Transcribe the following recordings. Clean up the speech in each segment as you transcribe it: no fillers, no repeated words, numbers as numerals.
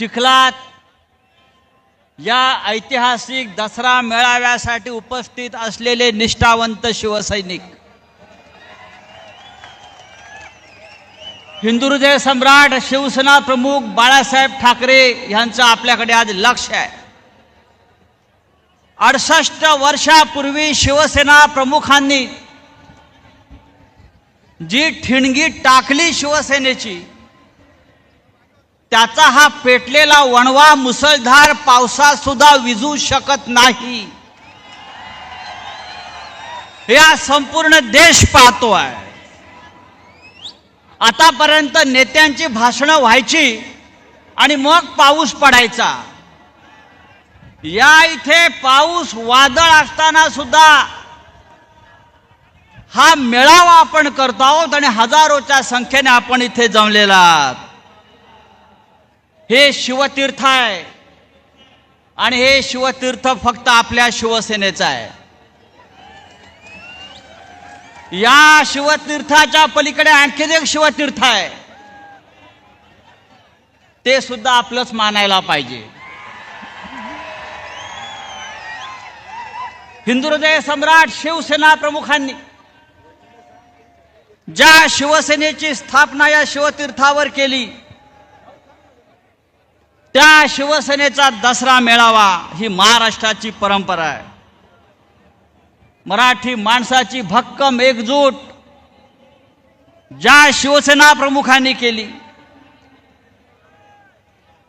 चिखलात या ऐतिहासिक दसरा मेळाव्यासाठी उपस्थित असलेले निष्ठावंत शिवसैनिक, हिंदुहृदय सम्राट शिवसेना प्रमुख बाळासाहेब ठाकरे यांचं आपल्याकडे आज लक्ष आहे। 68 वर्षापूर्वी शिवसेना प्रमुखांनी जी ठिणगी टाकली शिवसेनेची, त्याचा हा पेटलेला वणवा मुसळधार पावसात सुद्धा विझू शकत नाही, या संपूर्ण देश पाहतो आहे। आतापर्यंत नेत्यांची भाषणं व्हायची आणि मग पाऊस पडायचा। या इथे पाऊस वादळ असताना सुद्धा हा मेळावा आपण करतो आहोत आणि हजारोच्या संख्येने आपण इथे जमलेला आहात। हे शिवतीर्थ आहे आणि हे शिवतीर्थ फक्त आपल्या शिवसेनेचं आहे। या शिवतीर्थाच्या पलीकडे आणखी एक शिवतीर्थ आहे, ते सुद्धा आपलंच मानायला पाहिजे। हिंदुहृदय सम्राट शिवसेना प्रमुखांनी ज्या शिवसेनेची स्थापना या शिवतीर्थावर केली, त्या शिवसेनेचा दसरा मेळावा ही महाराष्ट्राची परंपरा आहे। मराठी माणसाची भक्कम एकजूट ज्या शिवसेना प्रमुखांनी केली,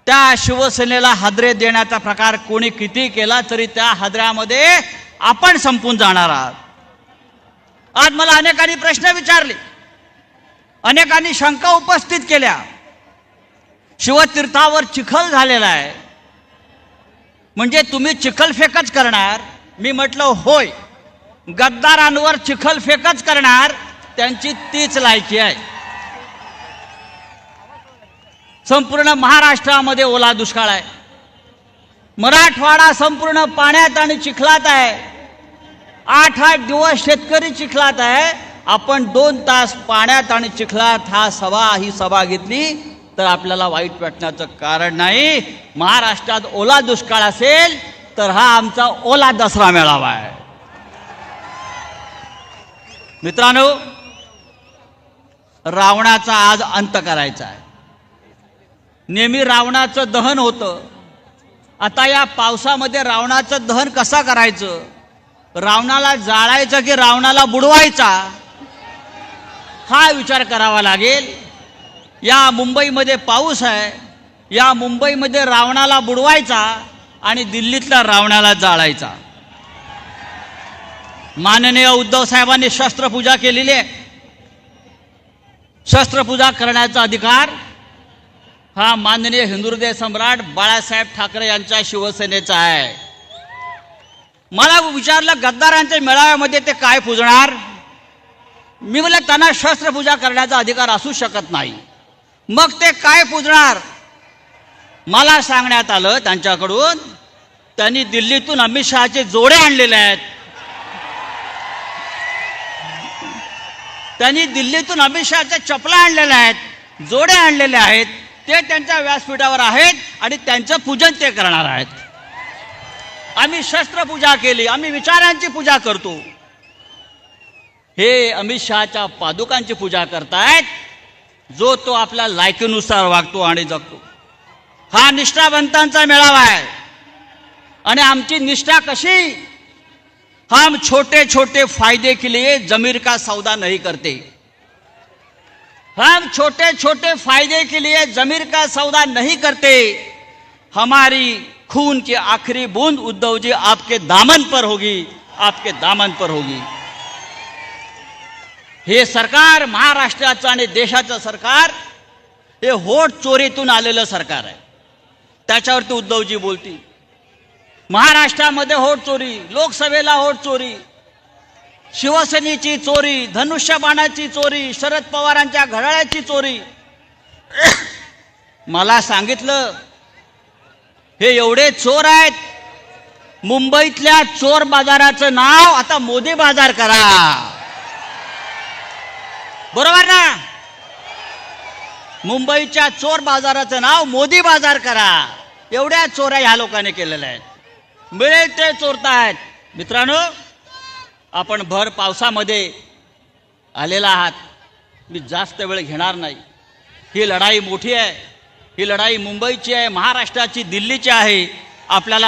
त्या शिवसेनेला हादरे देण्याचा प्रकार कोणी किती केला तरी त्या हादऱ्यामध्ये आपण संपून जाणार आहात। आज मला अनेकांनी प्रश्न विचारले, अनेकांनी शंका उपस्थित केल्या। शिवतीर्थावर चिखल झालेला आहे, म्हणजे तुम्ही चिखलफेकच करणार? मी म्हटलं होय, गद्दारांवर चिखलफेकच करणार, त्यांची तीच लायकी आहे। संपूर्ण महाराष्ट्रामध्ये ओला दुष्काळ आहे, मराठवाडा संपूर्ण पाण्यात आणि चिखलात आहे। 8-8 दिवस शेतकरी चिखलात आहे। आपण 2 तास पाण्यात आणि चिखलात ही सभा घेतली तर आपल्याला वाईट वाटण्याचं कारण नाही। महाराष्ट्रात ओला दुष्काळ असेल तर हा आमचा ओला दसरा मेळावा आहे। मित्रांनो, रावणाचा आज अंत करायचा आहे। नेहमी रावणाचं दहन होतं, आता या पावसामध्ये रावणाचं दहन कसं करायचं? रावणाला जाळायचं की रावणाला बुडवायचा, हा विचार करावा लागेल। या मुंबईमध्ये पाऊस आहे, या मुंबईमध्ये रावणाला बुडवायचा आणि दिल्लीतल्या रावणाला जाळायचा। माननीय उद्धव साहेबांनी शस्त्रपूजा केलेली आहे। शस्त्रपूजा करण्याचा अधिकार हा माननीय हिंदुहृदय सम्राट बाळासाहेब ठाकरे यांच्या शिवसेनेचा आहे। मला विचारलं, गद्दारांच्या मेळाव्यामध्ये ते काय पूजणार? मी म्हणलं, त्यांना शस्त्रपूजा करण्याचा अधिकार असू शकत नाही, मग ते काय पूजणार? मला सांगण्यात आलं त्यांच्याकडून, त्यांनी दिल्लीतून अमित शहाचे जोडे आणलेले आहेत। त्यांनी दिल्लीतून अमित शहाच्या चपला आणलेल्या आहेत, जोडे आणलेले आहेत, ते त्यांच्या व्यासपीठावर आहेत आणि त्यांचं पूजन ते करणार आहेत। आम्ही शस्त्रपूजा केली, आम्ही विचारांची पूजा करतो, हे अमित शहाच्या पादुकांची पूजा करतायत, जो तो आपल्या लायकीनुसार वागतो आणि जगतो। हा निष्ठावंतांचा मेळावा आहे आणि आमची निष्ठा कशी? हम छोटे छोटे फायदे के लिए जमीर का सौदा नहीं करते। हम छोटे छोटे फायदे के लिए जमीर का सौदा नहीं करते। हमारी खून की आखिरी बूंद उद्धव जी आपके दामन पर होगी, आपके दामन पर होगी। हे सरकार महाराष्ट्राचं आणि देशाचं सरकार हे होट चोरीतून आलेलं सरकार आहे। त्याच्यावरती उद्धवजी बोलतील, महाराष्ट्रामध्ये होट चोरी, लोकसभेला होट चोरी, शिवसेनेची चोरी, धनुष्यबाणाची चोरी, शरद पवारांच्या घड्याळाची चोरी। मला सांगितलं, हे एवढे चोर आहेत, मुंबईतल्या चोर बाजाराचं नाव आता मोदी बाजार करा, बरोबर ना? मुंबईच्या चोर बाजाराचं नाव मोदी बाजार करा. एवढ्या चोऱ्या ह्या लोकांनी केलेल्या आहेत. मिळेल ते चोरतायत. मित्रांनो, आपण भर पावसामध्ये आलेला आहात. मी जास्त वेळ घेणार नाही. ही लढाई मोठी आहे. ही लढाई मुंबईची आहे, महाराष्ट्राची, दिल्लीची आहे. आपल्याला